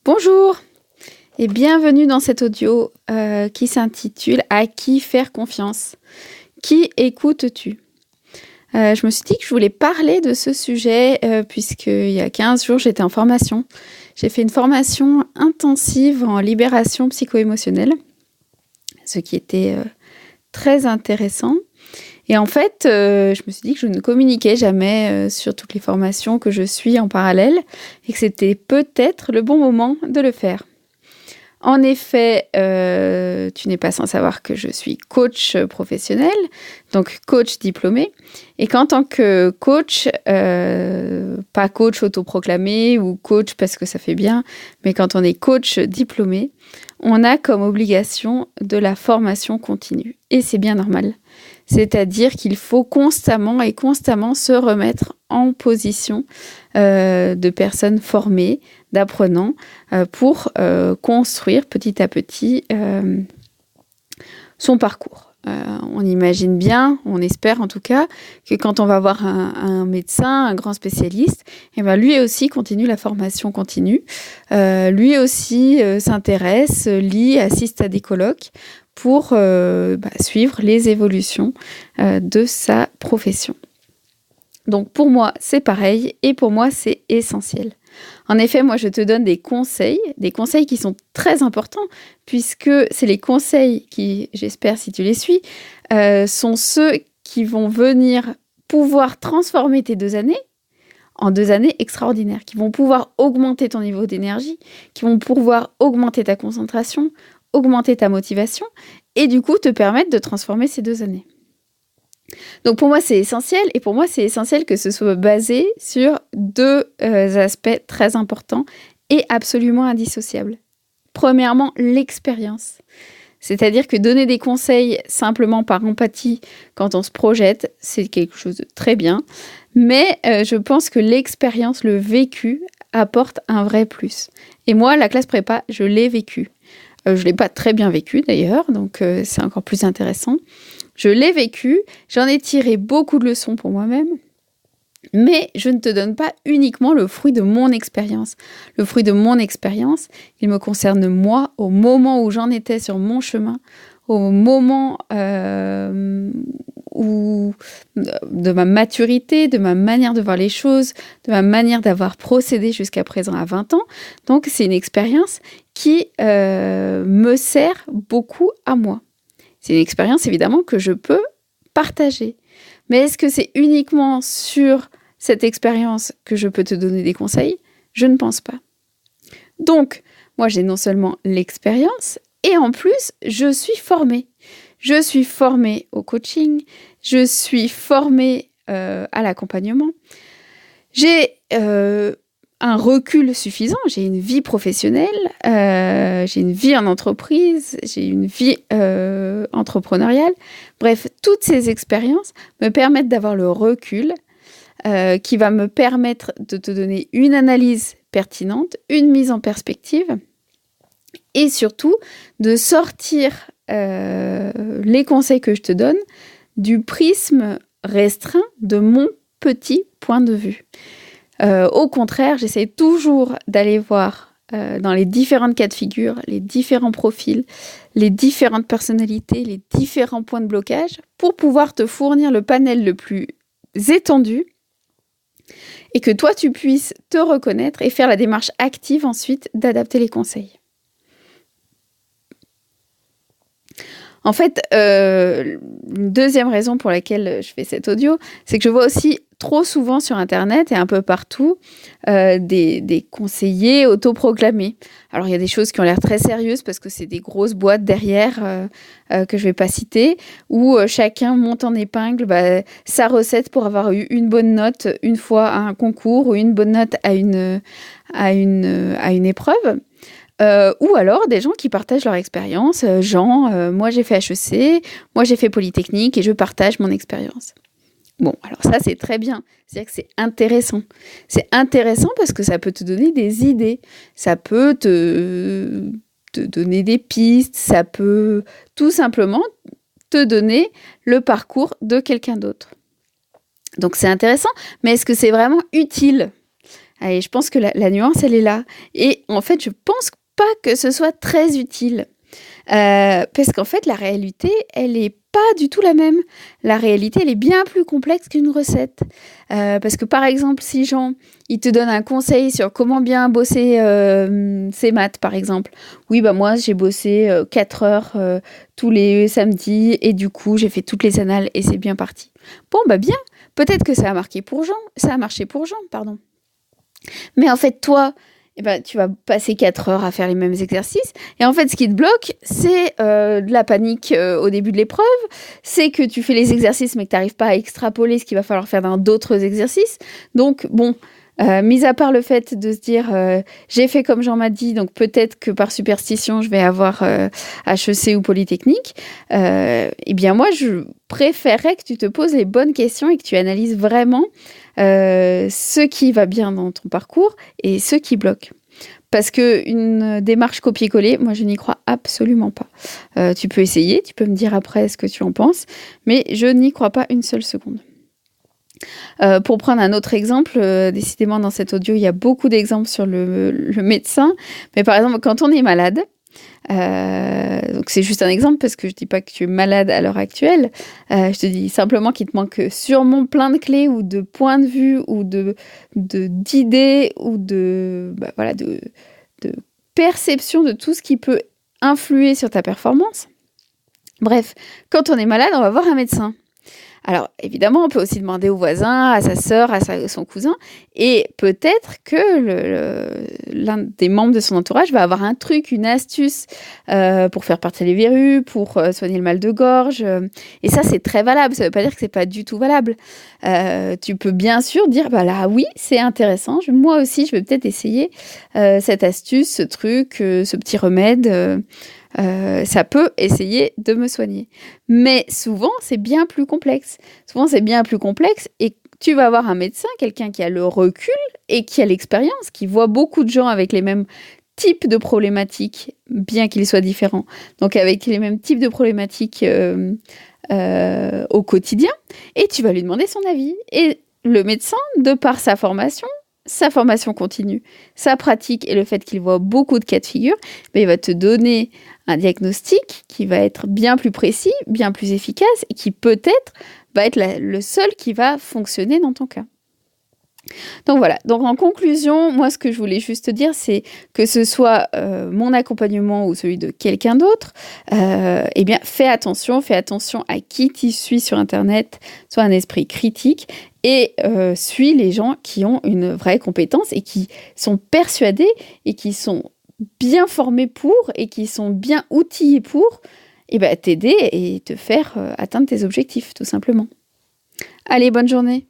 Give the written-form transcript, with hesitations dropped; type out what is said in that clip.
Bonjour et bienvenue dans cet audio qui s'intitule « À qui faire confiance ?» Qui écoutes-tu ? Je me suis dit que je voulais parler de ce sujet puisqu'il y a 15 jours, j'étais en formation. J'ai fait une formation intensive en libération psycho-émotionnelle, ce qui était très intéressant. Et en fait, je me suis dit que je ne communiquais jamais sur toutes les formations que je suis en parallèle et que c'était peut-être le bon moment de le faire. En effet, tu n'es pas sans savoir que je suis coach professionnel, donc coach diplômé, et qu'en tant que coach, pas coach autoproclamé ou coach parce que ça fait bien, mais quand on est coach diplômé, on a comme obligation de la formation continue. Et c'est bien normal. C'est-à-dire qu'il faut constamment se remettre en position de personnes formées, d'apprenants, pour construire petit à petit son parcours. On imagine bien, on espère en tout cas, que quand on va voir un médecin, un grand spécialiste, eh ben lui aussi continue la formation continue. Lui aussi s'intéresse, lit, assiste à des colloques pour suivre les évolutions de sa profession. Donc pour moi, c'est pareil et pour moi, c'est essentiel. En effet, moi, je te donne des conseils qui sont très importants puisque c'est les conseils qui, j'espère si tu les suis, sont ceux qui vont venir pouvoir transformer tes 2 années en 2 années extraordinaires, qui vont pouvoir augmenter ton niveau d'énergie, qui vont pouvoir augmenter ta concentration, augmenter ta motivation et du coup te permettre de transformer ces 2 années. Donc pour moi c'est essentiel et pour moi c'est essentiel que ce soit basé sur 2 aspects très importants et absolument indissociables. Premièrement, l'expérience. C'est-à-dire que donner des conseils simplement par empathie quand on se projette, c'est quelque chose de très bien. Mais je pense que l'expérience, le vécu, apporte un vrai plus. Et moi, la classe prépa, je l'ai vécu. Je ne l'ai pas très bien vécu d'ailleurs, donc c'est encore plus intéressant. Je l'ai vécu, j'en ai tiré beaucoup de leçons pour moi-même, mais je ne te donne pas uniquement le fruit de mon expérience. Le fruit de mon expérience, il me concerne moi, au moment où j'en étais sur mon chemin, au moment de ma maturité, de ma manière de voir les choses, de ma manière d'avoir procédé jusqu'à présent à 20 ans. Donc c'est une expérience qui me sert beaucoup à moi. C'est une expérience, évidemment, que je peux partager. Mais est-ce que c'est uniquement sur cette expérience que je peux te donner des conseils ? Je ne pense pas. Donc, moi, j'ai non seulement l'expérience, et en plus, je suis formée. Je suis formée au coaching, je suis formée à l'accompagnement. J'ai un recul suffisant, j'ai une vie professionnelle, j'ai une vie en entreprise, j'ai une vie entrepreneuriale. Bref, toutes ces expériences me permettent d'avoir le recul qui va me permettre de te donner une analyse pertinente, une mise en perspective et surtout de sortir les conseils que je te donne du prisme restreint de mon petit point de vue. Au contraire, j'essaie toujours d'aller voir dans les différentes cas de figure, les différents profils, les différentes personnalités, les différents points de blocage pour pouvoir te fournir le panel le plus étendu et que toi, tu puisses te reconnaître et faire la démarche active ensuite d'adapter les conseils. En fait, une deuxième raison pour laquelle je fais cet audio, c'est que je vois aussi trop souvent sur Internet et un peu partout des conseillers autoproclamés. Alors, il y a des choses qui ont l'air très sérieuses parce que c'est des grosses boîtes derrière que je ne vais pas citer, où chacun monte en épingle sa recette pour avoir eu une bonne note une fois à un concours ou une bonne note à une épreuve. Ou alors des gens qui partagent leur expérience, moi j'ai fait HEC, moi j'ai fait Polytechnique et je partage mon expérience. Bon, alors ça c'est très bien, c'est-à-dire que c'est intéressant. C'est intéressant parce que ça peut te donner des idées, ça peut te donner des pistes, ça peut tout simplement te donner le parcours de quelqu'un d'autre. Donc c'est intéressant, mais est-ce que c'est vraiment utile ? Et je pense que la nuance, elle est là. Et en fait, je pense pas que ce soit très utile. Parce qu'en fait, la réalité, elle est pas du tout la même. La réalité, elle est bien plus complexe qu'une recette. Parce que par exemple, si Jean, il te donne un conseil sur comment bien bosser ses maths, par exemple. Oui, bah moi, j'ai bossé 4 heures tous les samedis et du coup, j'ai fait toutes les annales et c'est bien parti. Bon, bah bien. Peut-être que ça a marché pour Jean, pardon. Mais en fait, toi, eh ben, tu vas passer 4 heures à faire les mêmes exercices. Et en fait, ce qui te bloque, c'est de la panique au début de l'épreuve. C'est que tu fais les exercices, mais que tu n'arrives pas à extrapoler ce qu'il va falloir faire dans d'autres exercices. Donc, bon, mis à part le fait de se dire j'ai fait comme Jean m'a dit, donc peut-être que par superstition, je vais avoir HEC ou Polytechnique. Eh bien, moi, je préférerais que tu te poses les bonnes questions et que tu analyses vraiment ce qui va bien dans ton parcours et ce qui bloque. Parce qu'une démarche copier-coller, moi, je n'y crois absolument pas. Tu peux essayer, tu peux me dire après ce que tu en penses, mais je n'y crois pas une seule seconde. Pour prendre un autre exemple, décidément dans cet audio, il y a beaucoup d'exemples sur le médecin. Mais par exemple, quand on est malade, donc c'est juste un exemple parce que je dis pas que tu es malade à l'heure actuelle. Je te dis simplement qu'il te manque sûrement plein de clés ou de points de vue ou d'idées ou de perception de tout ce qui peut influer sur ta performance. Bref, quand on est malade, on va voir un médecin. Alors, évidemment, on peut aussi demander au voisin, à sa sœur, son cousin, et peut-être que l'un des membres de son entourage va avoir un truc, une astuce pour faire partir les verrues, pour soigner le mal de gorge. Et ça, c'est très valable. Ça ne veut pas dire que c'est pas du tout valable. Tu peux bien sûr dire, bah là, oui, c'est intéressant. Moi aussi, je vais peut-être essayer cette astuce, ce truc, ce petit remède. Ça peut essayer de me soigner. Mais souvent, c'est bien plus complexe. Et tu vas avoir un médecin, quelqu'un qui a le recul et qui a l'expérience, qui voit beaucoup de gens avec les mêmes types de problématiques, bien qu'ils soient différents. Donc avec les mêmes types de problématiques au quotidien. Et tu vas lui demander son avis. Et le médecin, de par sa formation continue, sa pratique et le fait qu'il voit beaucoup de cas de figure, il va te donner un diagnostic qui va être bien plus précis, bien plus efficace et qui peut-être va être le seul qui va fonctionner dans ton cas. Donc voilà, donc en conclusion, moi ce que je voulais juste dire, c'est que ce soit mon accompagnement ou celui de quelqu'un d'autre, eh bien fais attention à qui tu suis sur Internet, sois un esprit critique et suis les gens qui ont une vraie compétence et qui sont persuadés et qui sont bien formés pour et qui sont bien outillés pour t'aider et te faire atteindre tes objectifs, tout simplement. Allez, bonne journée!